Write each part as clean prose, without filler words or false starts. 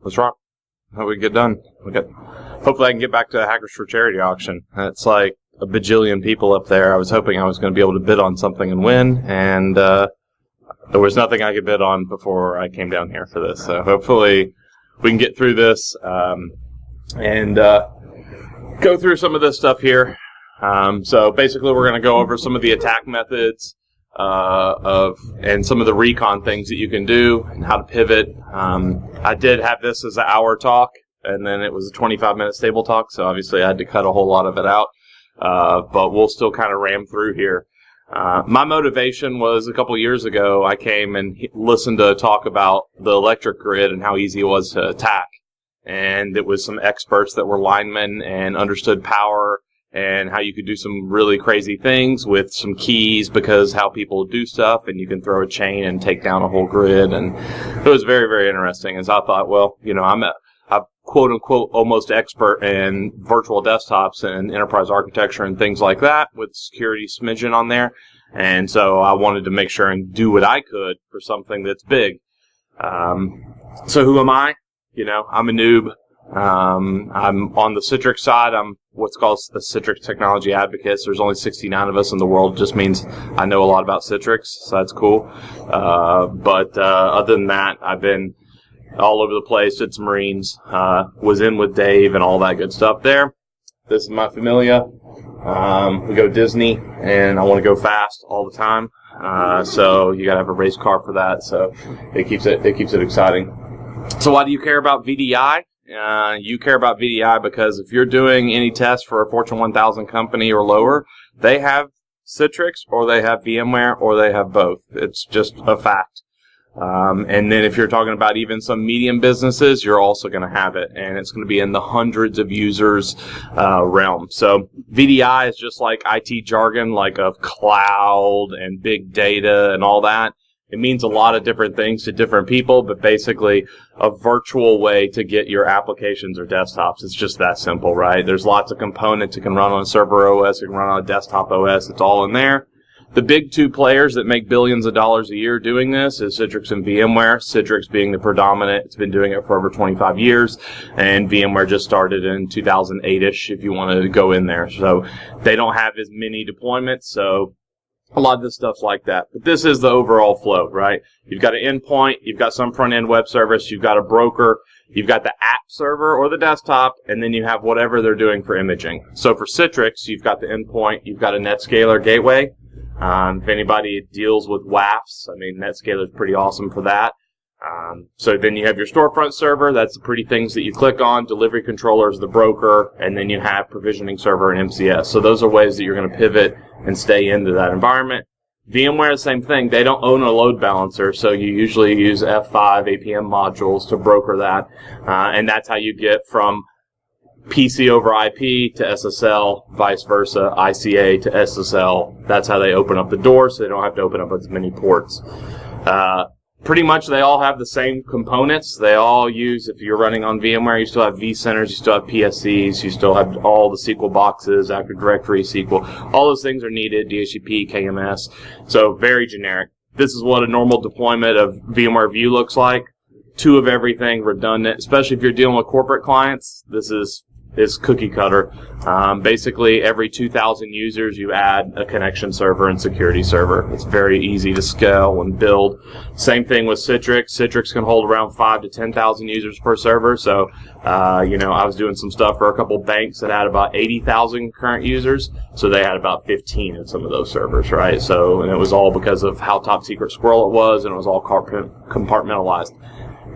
What's wrong? How we get done? Hopefully I can get back to the Hackers for Charity auction. It's like a bajillion people up there. I was hoping I was going to be able to bid on something and win, and there was nothing I could bid on before I came down here for this. So hopefully we can get through this and go through some of this stuff here. So basically we're going to go over some of the attack methods and some of the recon things that you can do and how to pivot. I did have this as an hour talk, and then it was a 25-minute stable talk, so obviously I had to cut a whole lot of it out. But we'll still kind of ram through here. My motivation was a couple years ago, I came and listened to a talk about the electric grid and how easy it was to attack. And it was some experts that were linemen and understood power and how you could do some really crazy things with some keys because how people do stuff, and you can throw a chain and take down a whole grid. And it was very, very interesting. As I thought, well, you know, I'm a quote-unquote almost expert in virtual desktops and enterprise architecture and things like that with security smidgen on there. And so I wanted to make sure and do what I could for something that's big. So who am I? You know, I'm a noob. I'm on the Citrix side. I'm what's called a Citrix technology advocate. There's only 69 of us in the world. It just means I know a lot about Citrix, so that's cool. But other than that, I've been all over the place, did some Marines, was in with Dave and all that good stuff there. This is my familia. We go Disney, and I want to go fast all the time. So you got to have a race car for that. So it keeps it exciting. So why do you care about VDI? You care about VDI because if you're doing any test for a Fortune 1000 company or lower, they have Citrix or they have VMware or they have both. It's just a fact. And then if you're talking about even some medium businesses, you're also going to have it, and it's going to be in the hundreds of users realm. So VDI is just like IT jargon, like of cloud and big data and all that. It means a lot of different things to different people, but basically a virtual way to get your applications or desktops. It's just that simple, right? There's lots of components. It can run on a server OS. It can run on a desktop OS. It's all in there. The big two players that make billions of dollars a year doing this is Citrix and VMware. Citrix being the predominant. It's been doing it for over 25 years. And VMware just started in 2008-ish, if you want to go in there. So they don't have as many deployments, so a lot of this stuff's like that. But this is the overall flow, right? You've got an endpoint, you've got some front-end web service, you've got a broker, you've got the app server or the desktop, and then you have whatever they're doing for imaging. So for Citrix, you've got the endpoint, you've got a NetScaler gateway. If anybody deals with WAFs, I mean, NetScaler is pretty awesome for that. So then you have your storefront server. That's the pretty things that you click on. Delivery controllers, the broker, and then you have provisioning server and MCS. So those are ways that you're going to pivot and stay into that environment. VMware, the same thing. They don't own a load balancer, so you usually use F5 APM modules to broker that. And that's how you get from PC over IP to SSL, vice versa, ICA to SSL. That's how they open up the door, so they don't have to open up as many ports. Pretty much they all have the same components. They all use, if you're running on VMware, you still have vCenters, you still have PSCs, you still have all the SQL boxes, Active Directory, SQL. All those things are needed, DHCP, KMS. So very generic. This is what a normal deployment of VMware View looks like. 2 of everything, redundant, especially if you're dealing with corporate clients. This is cookie cutter. Basically, every 2,000 users, you add a connection server and security server. It's very easy to scale and build. Same thing with Citrix. Citrix can hold around 5,000 to 10,000 users per server. So, you know, I was doing some stuff for a couple banks that had about 80,000 current users. So they had about 15 in some of those servers, right? So, and it was all because of how top secret squirrel it was, and it was all compartmentalized.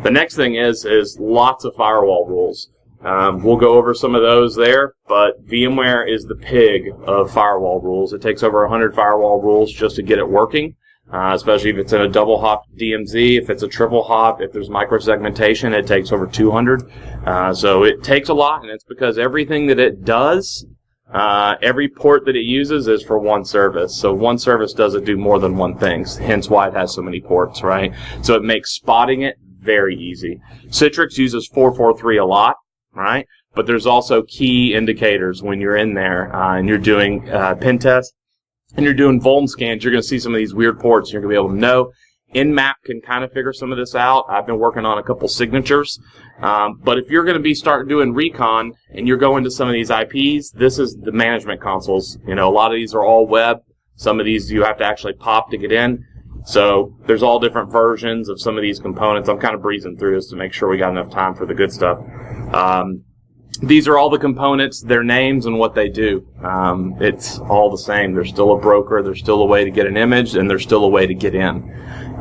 The next thing is lots of firewall rules. We'll go over some of those there, but VMware is the pig of firewall rules. It takes over 100 firewall rules just to get it working, especially if it's in a double hop DMZ. If it's a triple hop, if there's microsegmentation, it takes over 200. So it takes a lot, and it's because everything that it does, every port that it uses is for one service. So one service doesn't do more than one thing, hence why it has so many ports, right? So it makes spotting it very easy. Citrix uses 443 a lot. Right? But there's also key indicators when you're in there and you're doing pen tests and you're doing vuln scans. You're going to see some of these weird ports. You're going to be able to know. Nmap can kind of figure some of this out. I've been working on a couple signatures. But if you're going to be starting doing recon and you're going to some of these IPs, this is the management consoles. You know, a lot of these are all web. Some of these you have to actually pop to get in. So there's all different versions of some of these components. I'm kind of breezing through this to make sure we got enough time for the good stuff. These are all the components, their names, and what they do. It's all the same. There's still a broker, there's still a way to get an image, and there's still a way to get in.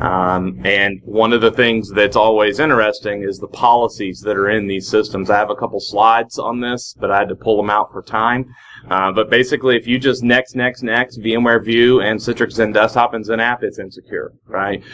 And one of the things that's always interesting is the policies that are in these systems. I have a couple slides on this, but I had to pull them out for time. But basically, if you just next, VMware View and Citrix XenDesktop and XenApp, it's insecure, right?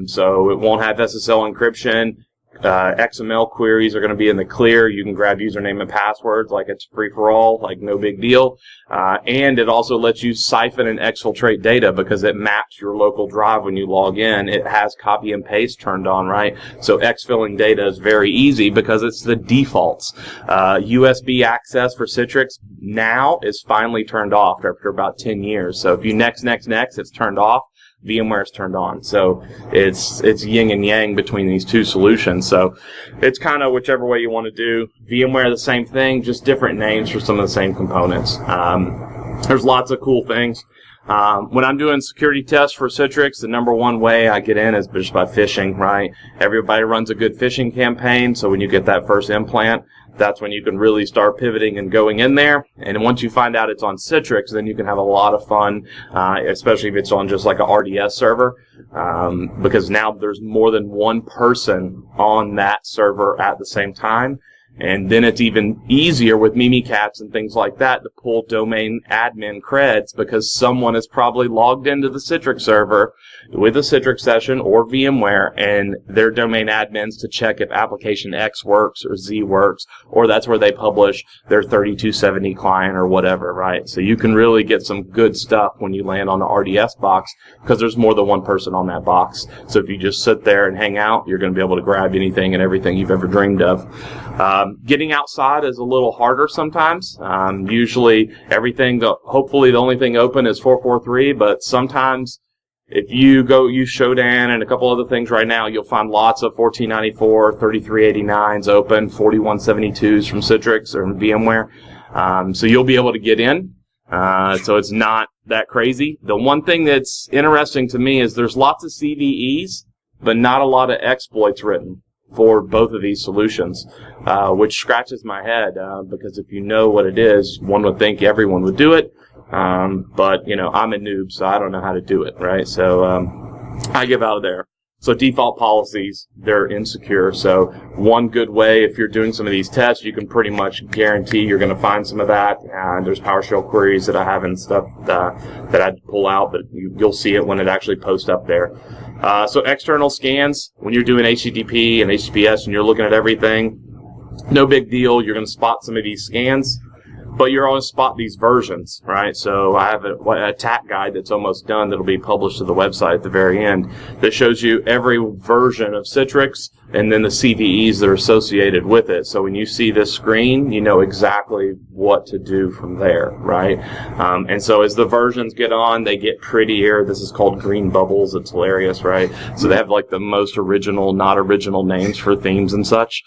So it won't have SSL encryption. XML queries are going to be in the clear. You can grab username and passwords like it's free for all, like no big deal. And it also lets you siphon and exfiltrate data because it maps your local drive when you log in. It has copy and paste turned on, right? So exfilling data is very easy because it's the defaults. USB access for Citrix now is finally turned off after about 10 years. So if you next, it's turned off. VMware's turned on. So it's yin and yang between these two solutions. So it's kind of whichever way you want to do. VMware, the same thing, just different names for some of the same components. There's lots of cool things. When I'm doing security tests for Citrix, the number one way I get in is just by phishing, right? Everybody runs a good phishing campaign, so when you get that first implant, that's when you can really start pivoting and going in there. And once you find out it's on Citrix, then you can have a lot of fun, especially if it's on just like a RDS server, because now there's more than one person on that server at the same time. And then it's even easier with Mimikatz and things like that to pull domain admin creds because someone is probably logged into the Citrix server with a Citrix session or VMware and their domain admins to check if application X works or Z works, or that's where they publish their 3270 client or whatever, right? So you can really get some good stuff when you land on the RDS box because there's more than one person on that box. So if you just sit there and hang out, you're going to be able to grab anything and everything you've ever dreamed of. Getting outside is a little harder sometimes. Usually hopefully the only thing open is 443, but sometimes if you use Shodan and a couple other things right now, you'll find lots of 1494, 3389s open, 4172s from Citrix or VMware. So you'll be able to get in. So it's not that crazy. The one thing that's interesting to me is there's lots of CVEs, but not a lot of exploits written for both of these solutions, which scratches my head because if you know what it is, one would think everyone would do it, but you know, I'm a noob, so I don't know how to do it, right? So I give out of there. So default policies, they're insecure. So one good way, if you're doing some of these tests, you can pretty much guarantee you're going to find some of that. There's PowerShell queries that I have and stuff that I'd pull out, but you'll see it when it actually posts up there. So external scans, when you're doing HTTP and HTTPS and you're looking at everything, no big deal. You're going to spot some of these scans, but you're always spot these versions, right? So I have a attack guide that's almost done that'll be published to the website at the very end that shows you every version of Citrix and then the CVEs that are associated with it. So when you see this screen, you know exactly what to do from there, right? And so as the versions get on, they get prettier. This is called green bubbles. It's hilarious, right? So they have like the most original, not original names for themes and such.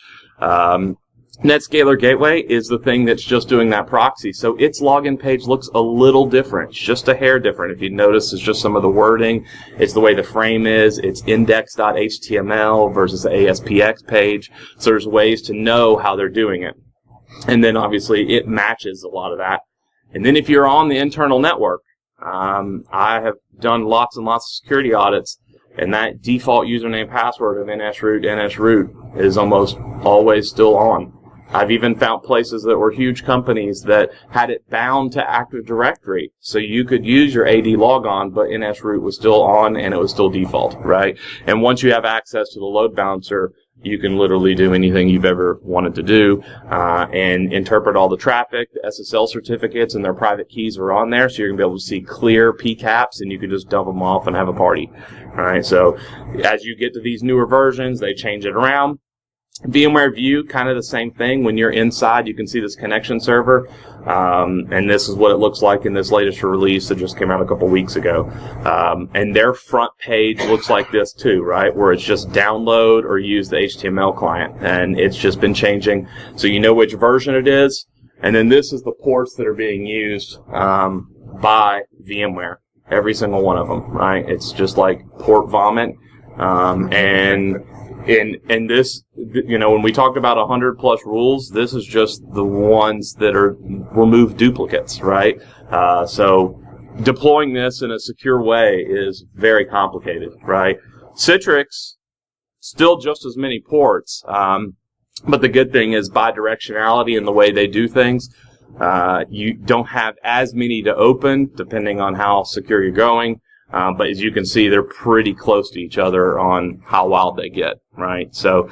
NetScaler Gateway is the thing that's just doing that proxy. So its login page looks a little different, just a hair different. If you notice, it's just some of the wording. It's the way the frame is. It's index.html versus the ASPX page. So there's ways to know how they're doing it. And then obviously it matches a lot of that. And then if you're on the internal network, I have done lots and lots of security audits, and that default username password of nsroot is almost always still on. I've even found places that were huge companies that had it bound to Active Directory. So you could use your AD logon, but nsroot was still on and it was still default, right? And once you have access to the load balancer, you can literally do anything you've ever wanted to do and interpret all the traffic. The SSL certificates and their private keys are on there, so you're going to be able to see clear PCAPs, and you can just dump them off and have a party. All right, so as you get to these newer versions, they change it around. VMware View, kind of the same thing. When you're inside, you can see this connection server, and this is what it looks like in this latest release that just came out a couple weeks ago. And their front page looks like this too, right? Where it's just download or use the HTML client, and it's just been changing, so you know which version it is. And then this is the ports that are being used by VMware. Every single one of them, right? It's just like port vomit, and this, you know, when we talked about 100+ rules, this is just the ones that are remove duplicates, right? So deploying this in a secure way is very complicated, right? Citrix, still just as many ports, but the good thing is bidirectionality in the way they do things. You don't have as many to open, depending on how secure you're going. But as you can see, they're pretty close to each other on how wild they get, right? So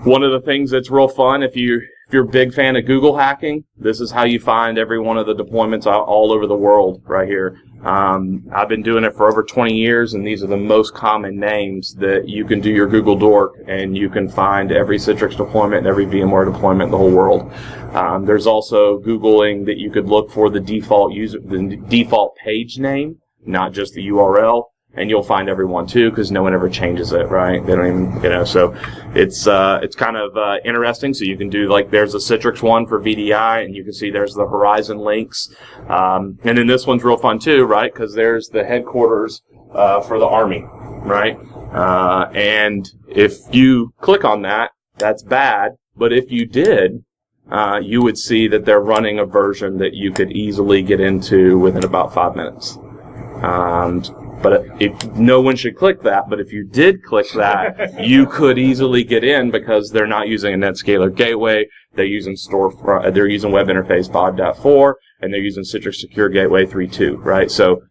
one of the things that's real fun, if you're a big fan of Google hacking, this is how you find every one of the deployments all over the world right here. I've been doing it for over 20 years, and these are the most common names that you can do your Google Dork, and you can find every Citrix deployment and every VMware deployment in the whole world. There's also Googling that you could look for the default page name, not just the URL, and you'll find everyone too, because no one ever changes it, right? They don't even, you know, so it's kind of interesting. So you can do, like, there's a Citrix one for VDI, and you can see there's the Horizon links, and then this one's real fun too, right? Because there's the headquarters for the Army, right? And if you click on that, that's bad, but if you did, you would see that they're running a version that you could easily get into within about 5 minutes. But no one should click that. But if you did click that, you could easily get in, because they're not using a NetScaler gateway. They're using they're using Web Interface 5.4, and they're using Citrix Secure Gateway 3.2, right? So,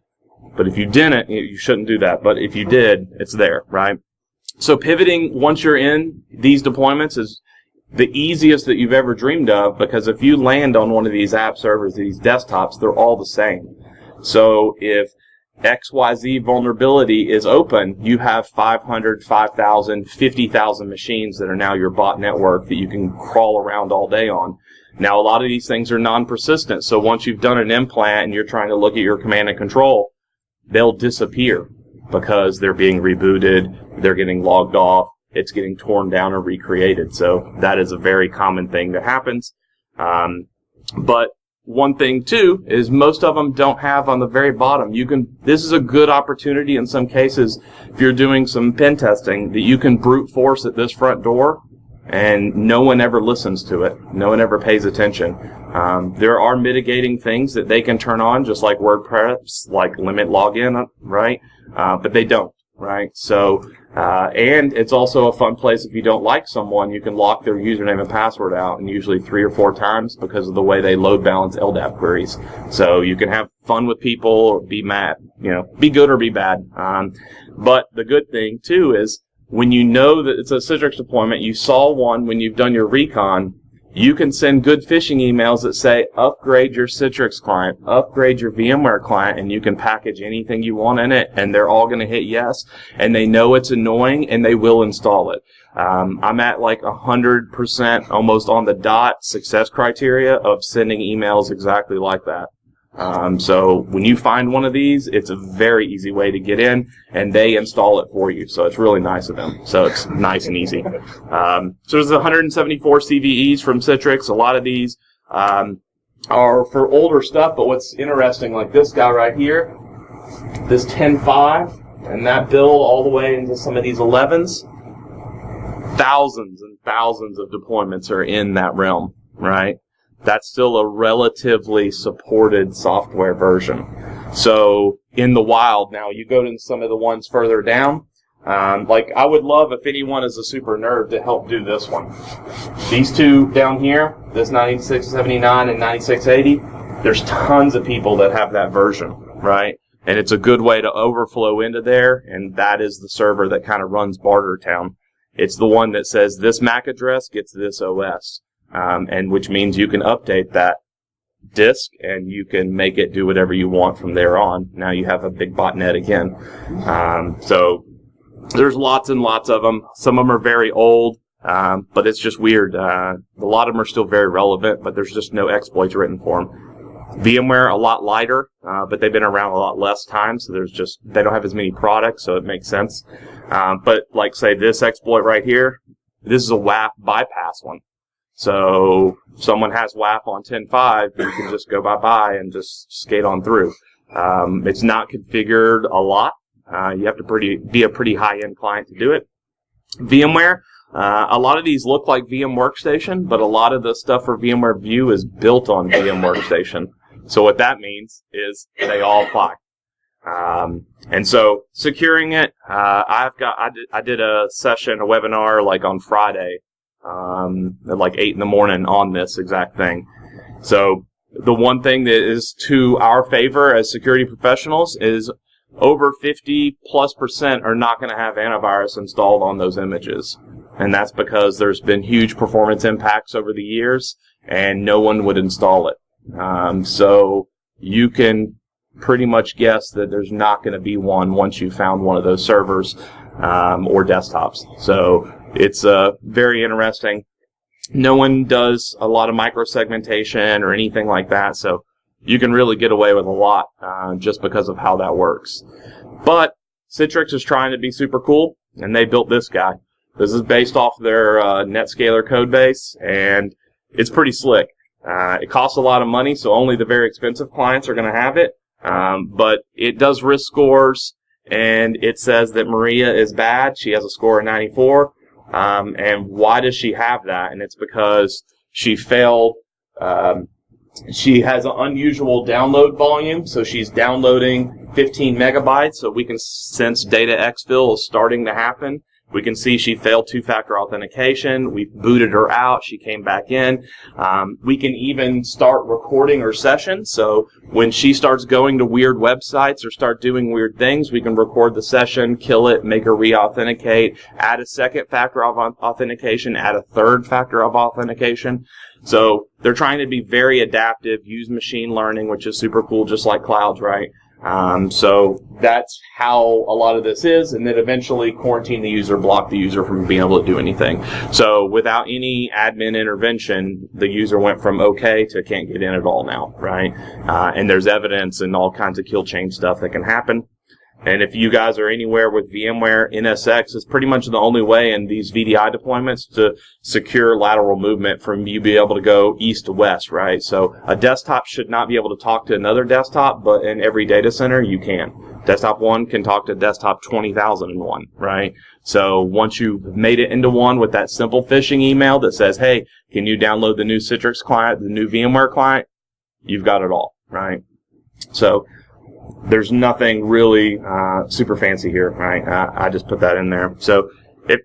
but if you didn't, you shouldn't do that. But if you did, it's there, right? So pivoting once you're in these deployments is the easiest that you've ever dreamed of, because if you land on one of these app servers, these desktops, they're all the same. So if XYZ vulnerability is open, you have 500, 5,000, 50,000 machines that are now your bot network that you can crawl around all day on. Now, a lot of these things are non-persistent, so once you've done an implant and you're trying to look at your command and control, they'll disappear because they're being rebooted, they're getting logged off, it's getting torn down or recreated. So that is a very common thing that happens. But one thing too is most of them don't have on the very bottom. This is a good opportunity in some cases if you're doing some pen testing, that you can brute force at this front door and no one ever listens to it. No one ever pays attention. There are mitigating things that they can turn on, just like WordPress, like limit login, right? But they don't, right? So, and it's also a fun place if you don't like someone, you can lock their username and password out, and usually 3 or 4 times because of the way they load balance LDAP queries. So you can have fun with people or be mad, you know, be good or be bad. But the good thing too is when you know that it's a Citrix deployment, you saw one when you've done your recon, you can send good phishing emails that say, upgrade your Citrix client, upgrade your VMware client, and you can package anything you want in it, and they're all going to hit yes, and they know it's annoying, and they will install it. I'm at like 100%, almost on the dot, success criteria of sending emails exactly like that. So when you find one of these, it's a very easy way to get in, and they install it for you. So it's really nice of them. So it's nice and easy. So there's 174 CVEs from Citrix. A lot of these are for older stuff, but what's interesting, like this guy right here, this 10.5, and that build all the way into some of these 11s, thousands and thousands of deployments are in that realm, right? That's still a relatively supported software version. So in the wild, now you go to some of the ones further down. Like I would love if anyone is a super nerd to help do this one. These two down here, this 9679 and 9680, there's tons of people that have that version, right? And it's a good way to overflow into there, and that is the server that kind of runs Bartertown. It's the one that says this MAC address gets this OS. And which means you can update that disk and you can make it do whatever you want from there on. Now you have a big botnet again. So there's lots and lots of them. Some of them are very old. but it's just weird. A lot of them are still very relevant, but there's just no exploits written for them. VMware, a lot lighter, but they've been around a lot less time, so they don't have as many products, so it makes sense. But like, say, this exploit right here, this is a WAF bypass one. So someone has WAF on 10.5, you can just go bye-bye and just skate on through. It's not configured a lot. You have to be a pretty high-end client to do it. VMware, a lot of these look like VM Workstation, but a lot of the stuff for VMware View is built on VM Workstation. So what that means is they all apply. And so securing it, I did a session, a webinar like on Friday, at like 8 in the morning on this exact thing. So the one thing that is to our favor as security professionals is over 50+% are not going to have antivirus installed on those images. And that's because there's been huge performance impacts over the years and no one would install it. So you can pretty much guess that there's not going to be one once you found one of those servers or desktops. So it's very interesting. No one does a lot of microsegmentation or anything like that, so you can really get away with a lot just because of how that works. But Citrix is trying to be super cool, and they built this guy. This is based off their NetScaler code base, and it's pretty slick. It costs a lot of money, so only the very expensive clients are going to have it. But it does risk scores, and it says that Maria is bad. She has a score of 94. And why does she have that? And it's because she failed. She has an unusual download volume, so she's downloading 15 megabytes, so we can sense data exfil is starting to happen. We can see she failed two-factor authentication. We booted her out. She came back in. We can even start recording her session. So when she starts going to weird websites or start doing weird things, we can record the session, kill it, make her re-authenticate, add a second factor of authentication, add a third factor of authentication. So they're trying to be very adaptive, use machine learning, which is super cool, just like clouds, right? So that's how a lot of this is, and then eventually quarantine the user, block the user from being able to do anything. So without any admin intervention, the user went from okay to can't get in at all now, right? And there's evidence and all kinds of kill chain stuff that can happen. And if you guys are anywhere with VMware, NSX is pretty much the only way in these VDI deployments to secure lateral movement from you being able to go east to west, right? So a desktop should not be able to talk to another desktop, but in every data center, you can. Desktop 1 can talk to desktop 20,001, right? So once you've made it into one with that simple phishing email that says, hey, can you download the new Citrix client, the new VMware client? You've got it all, right? So there's nothing really super fancy here, right? I just put that in there. So if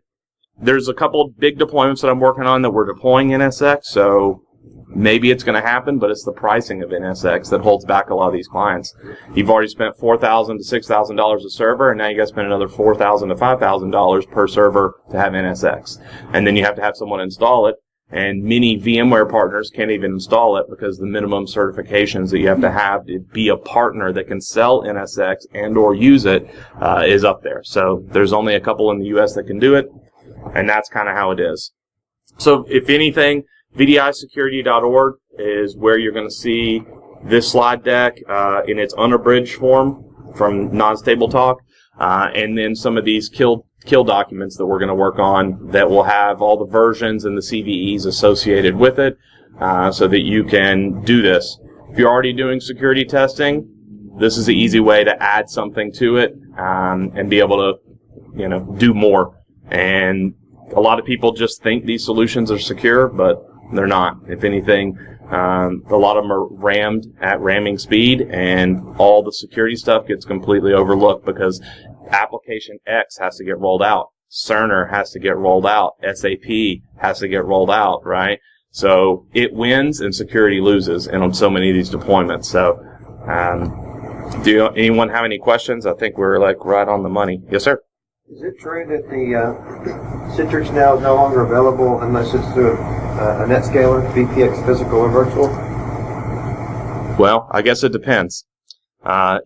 there's a couple of big deployments that I'm working on that we're deploying NSX, so maybe it's going to happen, but it's the pricing of NSX that holds back a lot of these clients. You've already spent $4,000 to $6,000 a server, and now you got to spend another $4,000 to $5,000 per server to have NSX. And then you have to have someone install it. And many VMware partners can't even install it because the minimum certifications that you have to be a partner that can sell NSX and or use it is up there. So there's only a couple in the U.S. that can do it, and that's kind of how it is. So if anything, VDIsecurity.org is where you're going to see this slide deck in its unabridged form from Non-Stable Talk, and then some of these kill documents that we're going to work on that will have all the versions and the CVEs associated with it so that you can do this. If you're already doing security testing, this is an easy way to add something to it and be able to, do more. And a lot of people just think these solutions are secure, but they're not. If anything, a lot of them are rammed at ramming speed, and all the security stuff gets completely overlooked because application X has to get rolled out. Cerner has to get rolled out. SAP has to get rolled out, right? So it wins and security loses on so many of these deployments. So anyone have any questions? I think we're right on the money. Yes, sir. Is it true that the Citrix now is no longer available unless it's through a NetScaler, VPX physical or virtual? Well, I guess it depends.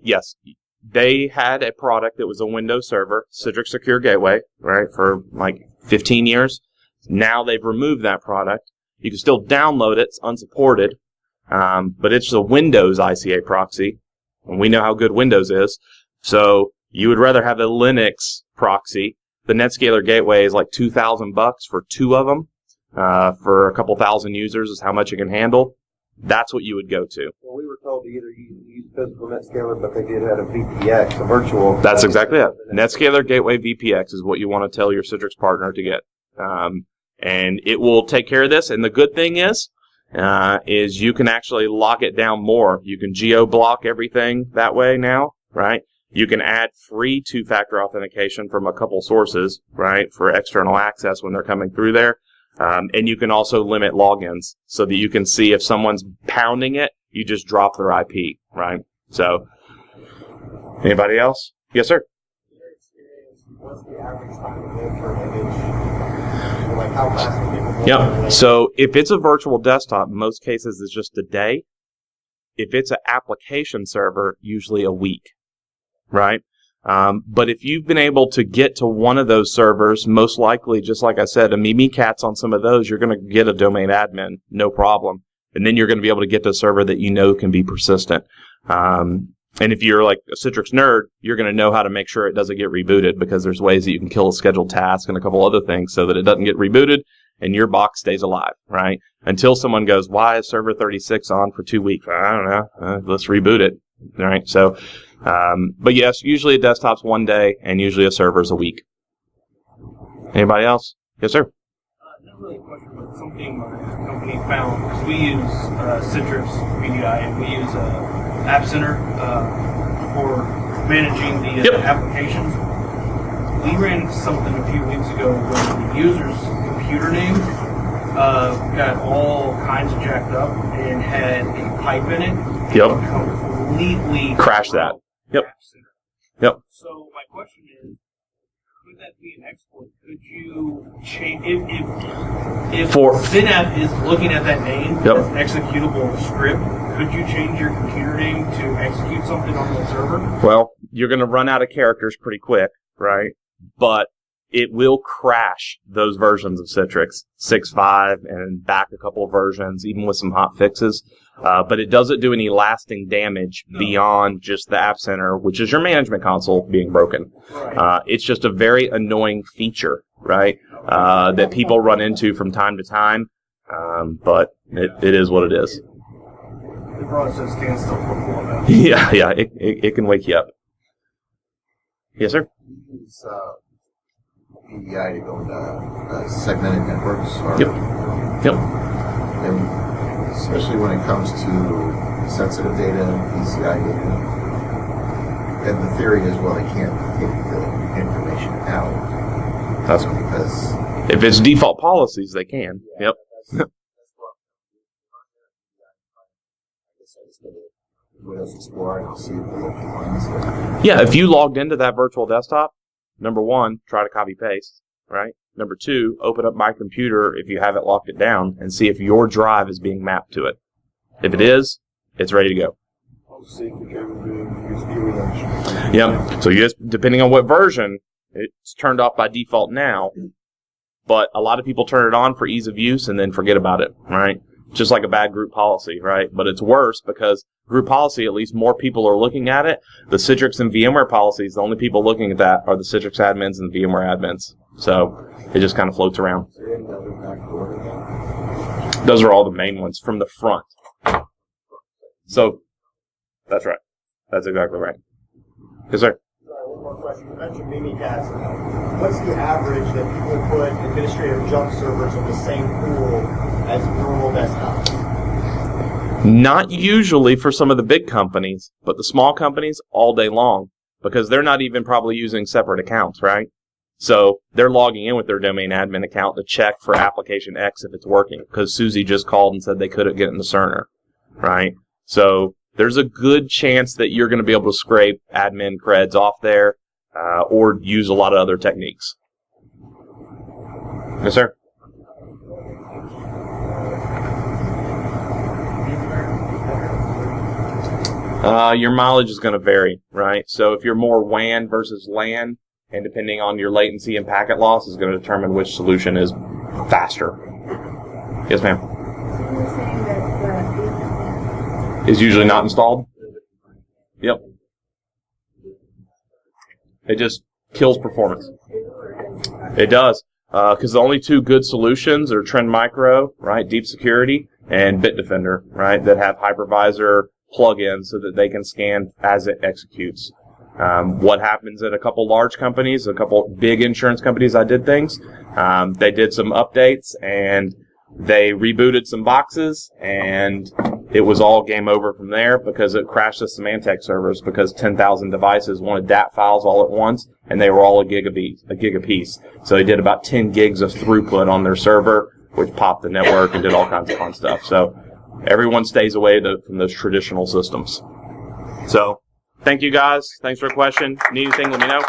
Yes. They had a product that was a Windows server, Citrix Secure Gateway, right, for 15 years. Now they've removed that product. You can still download it. It's unsupported, but it's a Windows ICA proxy, and we know how good Windows is. So you would rather have a Linux proxy. The Netscaler gateway is like $2,000 for 2 of them. For a couple thousand users is how much it can handle. That's what you would go to. Well, we were told to either use physical Netscaler, but they did have a VPX, a virtual. That's exactly it. Netscaler Gateway VPX is what you want to tell your Citrix partner to get. And it will take care of this. And the good thing is you can actually lock it down more. You can geo-block everything that way now, right? You can add free 2-factor authentication from a couple sources, right, for external access when they're coming through there. And you can also limit logins so that you can see if someone's pounding it, you just drop their IP, right? So, anybody else? Yes, sir. What's the average time to live for an image? Like how fast can people Yeah. So if it's a virtual desktop, in most cases it's just a day. If it's an application server, usually a week, right? But if you've been able to get to one of those servers, most likely, just like I said, a Mimikatz on some of those, you're going to get a domain admin, no problem. And then you're going to be able to get to a server that you know can be persistent. And if you're like a Citrix nerd, you're going to know how to make sure it doesn't get rebooted, because there's ways that you can kill a scheduled task and a couple other things so that it doesn't get rebooted and your box stays alive, right? Until someone goes, why is server 36 on for 2 weeks? I don't know. Let's reboot it, right? So, but yes, usually a desktop's 1 day and usually a server's a week. Anybody else? Yes, sir. Not really a question, but something my company found, because we use Citrix VDI and we use App Center for managing the applications. We ran into something a few weeks ago where the user's computer name got all kinds of jacked up and had a pipe in it. Yep. Completely Crash that. Yep. App Center. Yep. So my question is, could that be an exploit? Could you change if XenApp is looking at that name as an executable script? Could you change your computer name to execute something on the server? Well, you're going to run out of characters pretty quick, right? But it will crash those versions of Citrix, 6.5 and back a couple of versions, even with some hot fixes. But it doesn't do any lasting damage beyond just the App Center, which is your management console being broken. Right. It's just a very annoying feature, right, that people run into from time to time. But it is what it is. The process can still perform that. Yeah, it can wake you up. Yes, sir? Use VDI to go into segmented networks. Or, Yep. And especially when it comes to sensitive data and PCI data. And the theory is, well, they can't take the information out. That's because if it's default policies, they can. Yep. Windows Explorer, and I'll see if the local ones. Yeah, if you logged into that virtual desktop, number one, try to copy paste, right? Number two, open up My Computer if you haven't locked it down and see if your drive is being mapped to it. If it is, it's ready to go. I'll see if we can use USB. Yep. So yes, depending on what version, it's turned off by default now, but a lot of people turn it on for ease of use and then forget about it, right? Just like a bad group policy, right? But it's worse because group policy, at least more people are looking at it. The Citrix and VMware policies, the only people looking at that are the Citrix admins and the VMware admins. So it just kind of floats around. Those are all the main ones from the front. So that's right. That's exactly right. Yes, sir. Sorry, one more question. You mentioned Mimikatz. What's the average that people put administrative jump servers in the same pool as normal desktops? Not usually for some of the big companies, but the small companies all day long, because they're not even probably using separate accounts, right? So they're logging in with their domain admin account to check for application X if it's working, because Susie just called and said they couldn't get in the cerner, right? So there's a good chance that you're going to be able to scrape admin creds off there or use a lot of other techniques. Yes, sir? Your mileage is going to vary, right? So if you're more WAN versus LAN, and depending on your latency and packet loss, is going to determine which solution is faster. Yes, ma'am. So you're saying that Is usually not installed? Yep. It just kills performance. It does. Because the only two good solutions are Trend Micro, right, Deep Security, and Bitdefender, right, that have hypervisor plugins so that they can scan as it executes. What happens at a couple large companies, a couple big insurance companies I did things, they did some updates and they rebooted some boxes and it was all game over from there because it crashed the Symantec servers because 10,000 devices wanted DAT files all at once and they were all a gig apiece. So they did about 10 gigs of throughput on their server, which popped the network and did all kinds of fun stuff. So everyone stays away from those traditional systems. So thank you guys. Thanks for the question. Need anything, let me know.